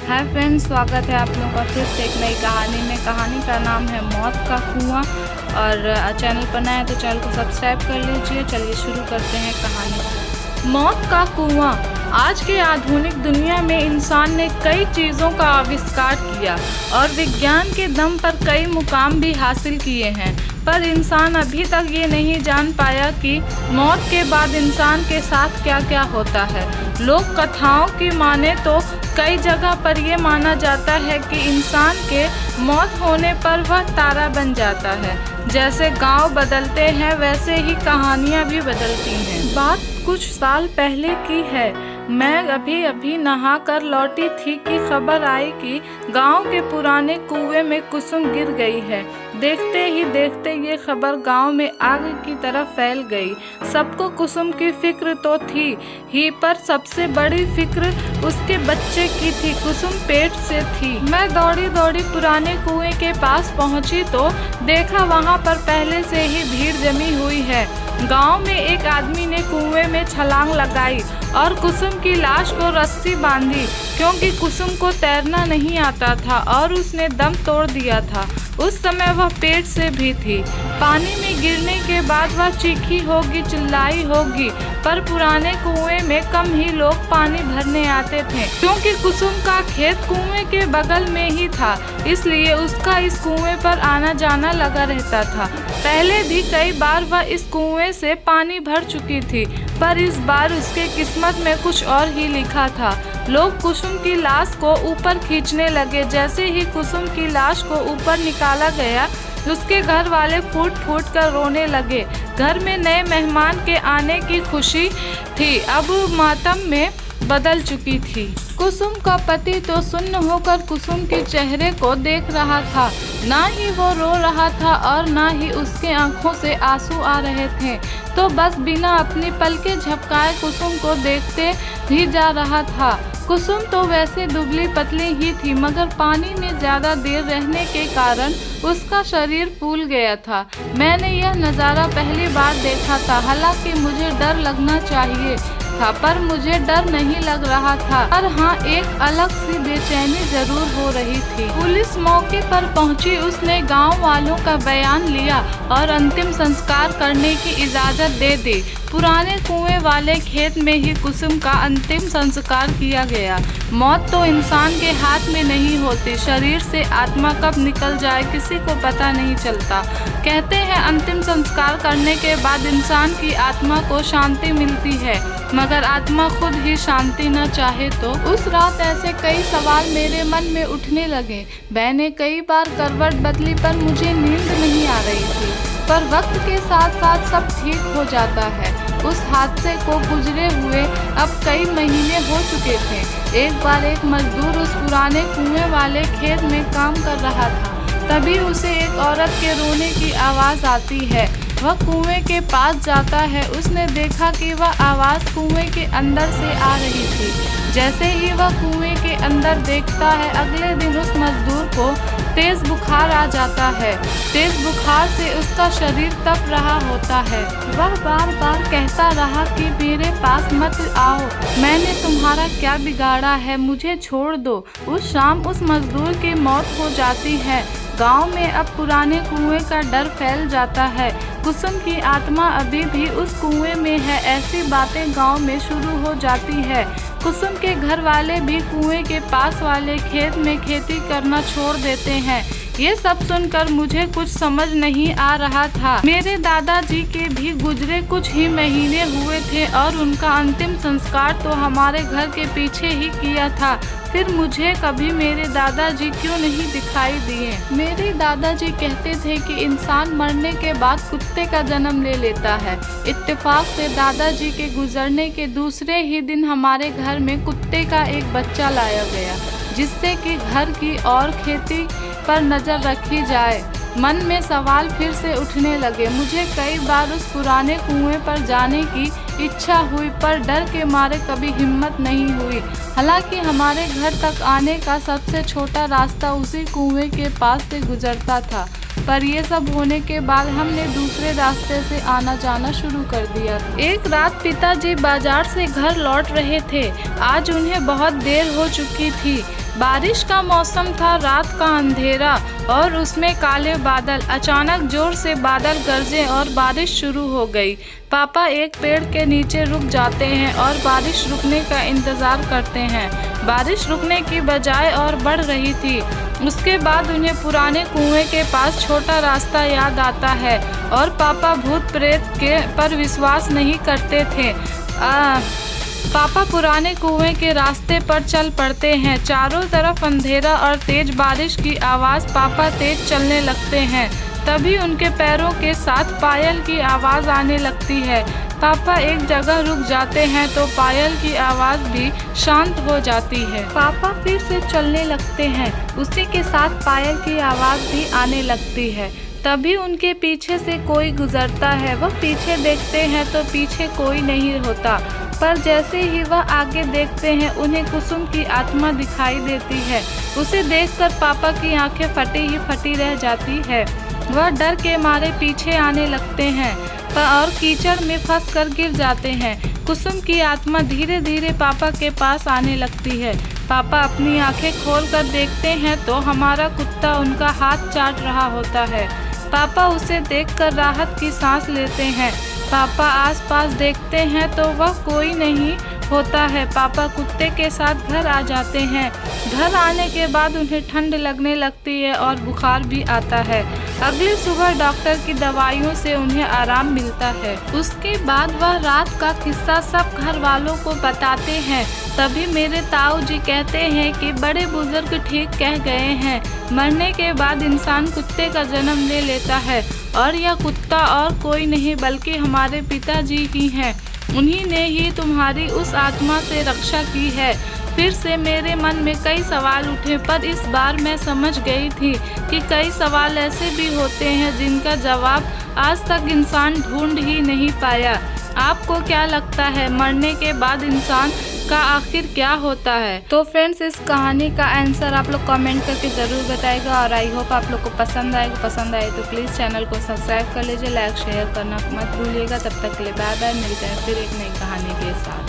Hi friends, स्वागत है आप लोगों का फिर से एक नई कहानी में। कहानी का नाम है मौत का कुआं। और चैनल पर नया है तो चैनल को सब्सक्राइब कर लीजिए। चलिए शुरू करते हैं कहानी। मौत का कुआं। आज के आधुनिक दुनिया में इंसान ने कई चीज़ों का आविष्कार किया और विज्ञान के दम पर कई मुकाम भी हासिल किए हैं, पर इंसान अभी तक ये नहीं जान पाया कि मौत के बाद इंसान के साथ क्या क्या होता है। लोक कथाओं की माने तो कई जगह पर यह माना जाता है कि इंसान के मौत होने पर वह तारा बन जाता है। जैसे गांव बदलते हैं वैसे ही कहानियां भी बदलती हैं। बात कुछ साल पहले की है। मैं अभी नहा कर लौटी थी कि खबर आई कि गांव के पुराने कुएं में कुसुम गिर गई है। देखते ही देखते ये खबर गांव में आग की तरह फैल गई। सबको कुसुम की फिक्र तो थी ही, पर सबसे बड़ी फिक्र उसके बच्चे की थी। कुसुम पेट से थी। मैं दौड़ी दौड़ी पुराने कुएं के पास पहुंची तो देखा वहां पर पहले से ही भीड़ जमी हुई है। गांव में एक आदमी ने कुएं में छलांग लगाई और कुसुम की लाश को रस्सी बांधी, क्योंकि कुसुम को तैरना नहीं आता था और उसने दम तोड़ दिया था। उस समय वह पेट से भी थी। पानी में गिरने के बाद वह चीखी होगी, चिल्लाई होगी, पर पुराने कुएं में कम ही लोग पानी भरने आते थे, क्योंकि कुसुम का खेत कुएं के बगल में ही था, इसलिए उसका इस कुएं पर आना जाना लगा रहता था। पहले भी कई बार वह इस कुएं से पानी भर चुकी थी, पर इस बार उसके किस्मत में कुछ और ही लिखा था। लोग कुसुम की लाश को ऊपर खींचने लगे। जैसे ही कुसुम की लाश को ऊपर निकाला गया, उसके घर वाले फूट फूट कर रोने लगे। घर में नए मेहमान के आने की खुशी थी, अब मातम में बदल चुकी थी। कुसुम का पति तो सुन्न होकर कुसुम के चेहरे को देख रहा था। ना ही वो रो रहा था और ना ही उसके आंखों से आंसू आ रहे थे, तो बस बिना अपनी पलकें झपकाए कुसुम को देखते ही जा रहा था। कुसुम तो वैसे दुबली पतली ही थी, मगर पानी में ज़्यादा देर रहने के कारण उसका शरीर फूल गया था। मैंने यह नज़ारा पहली बार देखा था। हालांकि मुझे डर लगना चाहिए था, पर मुझे डर नहीं लग रहा था। पर हाँ, एक अलग सी बेचैनी जरूर हो रही थी। पुलिस मौके पर पहुंची। उसने गांव वालों का बयान लिया और अंतिम संस्कार करने की इजाज़त दे दी। पुराने कुएं वाले खेत में ही कुसुम का अंतिम संस्कार किया गया। मौत तो इंसान के हाथ में नहीं होती। शरीर से आत्मा कब निकल जाए किसी को पता नहीं चलता। कहते हैं अंतिम संस्कार करने के बाद इंसान की आत्मा को शांति मिलती है, मगर आत्मा खुद ही शांति न चाहे तो। उस रात ऐसे कई सवाल मेरे मन में उठने लगे। मैंने कई बार करवट बदली, पर मुझे नींद नहीं आ रही थी। पर वक्त के साथ साथ सब ठीक हो जाता है। उस हादसे को गुजरे हुए अब कई महीने हो चुके थे। एक बार एक मजदूर उस पुराने कुएं वाले खेत में काम कर रहा था। तभी उसे एक औरत के रोने की आवाज़ आती है। वह कुएं के पास जाता है। उसने देखा कि वह आवाज़ कुएं के अंदर से आ रही थी। जैसे ही वह कुएं के अंदर देखता है, अगले दिन उस मजदूर को तेज बुखार आ जाता है। तेज बुखार से उसका शरीर तप रहा होता है। वह बार बार कहता रहा कि मेरे पास मत आओ, मैंने तुम्हारा क्या बिगाड़ा है, मुझे छोड़ दो। उस शाम उस मजदूर की मौत हो जाती है। गांव में अब पुराने कुएं का डर फैल जाता है। कुसुम की आत्मा अभी भी उस कुएं में है। ऐसी बातें गांव में शुरू हो जाती है। कुसुम के घर वाले भी कुएं के पास वाले खेत में खेती करना छोड़ देते हैं। ये सब सुनकर मुझे कुछ समझ नहीं आ रहा था। मेरे दादाजी के भी गुजरे कुछ ही महीने हुए थे और उनका अंतिम संस्कार तो हमारे घर के पीछे ही किया था। फिर मुझे कभी मेरे दादाजी क्यों नहीं दिखाई दिए। मेरे दादाजी कहते थे कि इंसान मरने के बाद कुत्ते का जन्म ले लेता है। इत्तेफाक से दादाजी के गुजरने के दूसरे ही दिन हमारे घर में कुत्ते का एक बच्चा लाया गया, जिससे कि घर की और खेती पर नज़र रखी जाए। मन में सवाल फिर से उठने लगे। मुझे कई बार उस पुराने कुएं पर जाने की इच्छा हुई, पर डर के मारे कभी हिम्मत नहीं हुई। हालांकि हमारे घर तक आने का सबसे छोटा रास्ता उसी कुएं के पास से गुजरता था। पर ये सब होने के बाद हमने दूसरे रास्ते से आना जाना शुरू कर दिया। एक रात पिताजी बाजार से घर लौट रहे थे। आज उन्हें बहुत देर हो चुकी थी। बारिश का मौसम था, रात का अंधेरा और उसमें काले बादल। अचानक जोर से बादल गरजे और बारिश शुरू हो गई। पापा एक पेड़ के नीचे रुक जाते हैं और बारिश रुकने का इंतज़ार करते हैं। बारिश रुकने की बजाय और बढ़ रही थी। उसके बाद उन्हें पुराने कुएं के पास छोटा रास्ता याद आता है और पापा भूत प्रेत के पर विश्वास नहीं करते थे। पापा पुराने कुएं के रास्ते पर चल पड़ते हैं। चारों तरफ अंधेरा और तेज बारिश की आवाज़। पापा तेज चलने लगते हैं। तभी उनके पैरों के साथ पायल की आवाज़ आने लगती है। पापा एक जगह रुक जाते हैं तो पायल की आवाज़ भी शांत हो जाती है। पापा फिर से चलने लगते हैं। उसी के साथ पायल की आवाज़ भी आने लगती है। तभी उनके पीछे से कोई गुजरता है। वह पीछे देखते हैं तो पीछे कोई नहीं होता, पर जैसे ही वह आगे देखते हैं उन्हें कुसुम की आत्मा दिखाई देती है। उसे देखकर पापा की आंखें फटी ही फटी रह जाती है। वह डर के मारे पीछे आने लगते हैं और कीचड़ में फंसकर गिर जाते हैं। कुसुम की आत्मा धीरे धीरे पापा के पास आने लगती है। पापा अपनी आंखें खोलकर देखते हैं तो हमारा कुत्ता उनका हाथ चाट रहा होता है। पापा उसे देखकर राहत की सांस लेते हैं। पापा आसपास देखते हैं तो वह कोई नहीं होता है। पापा कुत्ते के साथ घर आ जाते हैं। घर आने के बाद उन्हें ठंड लगने लगती है और बुखार भी आता है। अगली सुबह डॉक्टर की दवाइयों से उन्हें आराम मिलता है। उसके बाद वह रात का किस्सा सब घर वालों को बताते हैं। तभी मेरे ताऊ जी कहते हैं कि बड़े बुजुर्ग ठीक कह गए हैं। मरने के बाद इंसान कुत्ते का जन्म ले लेता है और यह कुत्ता और कोई नहीं बल्कि हमारे पिताजी ही हैं। उन्हीं ने ही तुम्हारी उस आत्मा से रक्षा की है। फिर से मेरे मन में कई सवाल उठे, पर इस बार मैं समझ गई थी कि कई सवाल ऐसे भी होते हैं जिनका जवाब आज तक इंसान ढूंढ ही नहीं पाया। आपको क्या लगता है, मरने के बाद इंसान का आखिर क्या होता है? तो फ्रेंड्स, इस कहानी का आंसर आप लोग कमेंट करके ज़रूर बताइएगा और आई होप आप लोग को पसंद आएगा। पसंद आए तो प्लीज़ चैनल को सब्सक्राइब कर लीजिए, लाइक शेयर करना मत भूलिएगा। तब तक के लिए बाय बाय, मिलते हैं फिर एक नई कहानी के साथ।